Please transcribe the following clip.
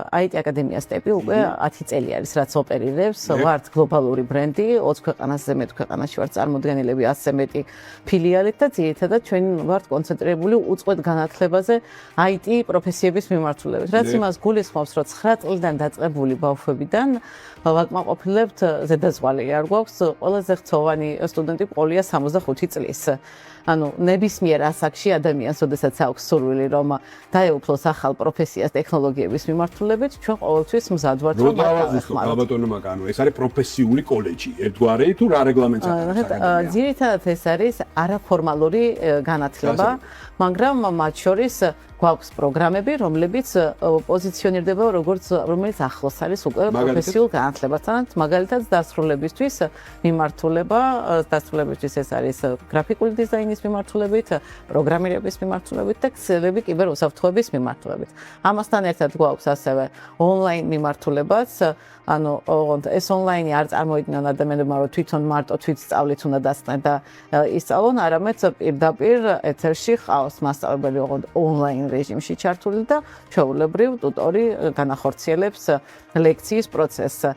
IT აკადემია სტეპი უკვე 10 წელი არის, რაც ოპერირებს, ვართ გლობალური ბრენდი, 20 ქვეყანაზე მეტ ქვეყანაში ვართ წარმოდგენილები 100-ზე მეტი ფილიალით და ძირითადად ჩვენ ვართ კონცენტრირებული უწყვეტ განათლებაზე IT პროფესიების მიმართულებით. რაც იმას გულისხმობს, რომ 9 წლიდან დაწყებული ბავშვებიდან ვაკმაყოფილებთ ზედაზღვალი არ გვაქვს, ყველაზე ხცოვანი სტუდენტი ყოლია 65 წლის. ანუ ნებისმიერ ასაკში ადამიანს, ოდესაც აქვს სურვილი, რომ დაეუფლოს ახალ პროფესიას ტექნოლოგიების მიმართულებით, ჩვენ ყოველთვის მზად ვართ რომ დავაზუსტოთ ბატონო მაგანო, ეს არის პროფესიული კოლეჯი, ერთგვარი თუ რა რეგლამენტს აქვს? ძირითადად ეს არის არაფორმალური განათლება, მაგრამ მათ შორის გვაქვს პროგრამები, რომლებიც პოზიციონირდება რომელიც ახლოს არის უკვე პროფესიულ განათლებასთან, მაგალითად დასრულებისთვის მიმართულება, დასრულებისთვის ეს არის გრაფიკული დიზაინის მიმართულებით, პროგრამირების მიმართულებით და ქსელები კიბერუსაფრთხოების მიმართულებით. ამასთან ერთად გვაქვს ასევე ონლაინ მიმართულებაც, ანუ ეს ონლაინი არ წარმოიდგინონ ადამიანებმა, რომ თვითონ მარტო თვითსწავლით უნდა დასწრენ და ისწავლონ, არამედ პირდაპირ ეთერში ყავს მასწავლებელი ონლაინ რეჟიმში ჩართული და ჩვეულებრივ ტუტორი განახორციელებს ლექციის პროცესს.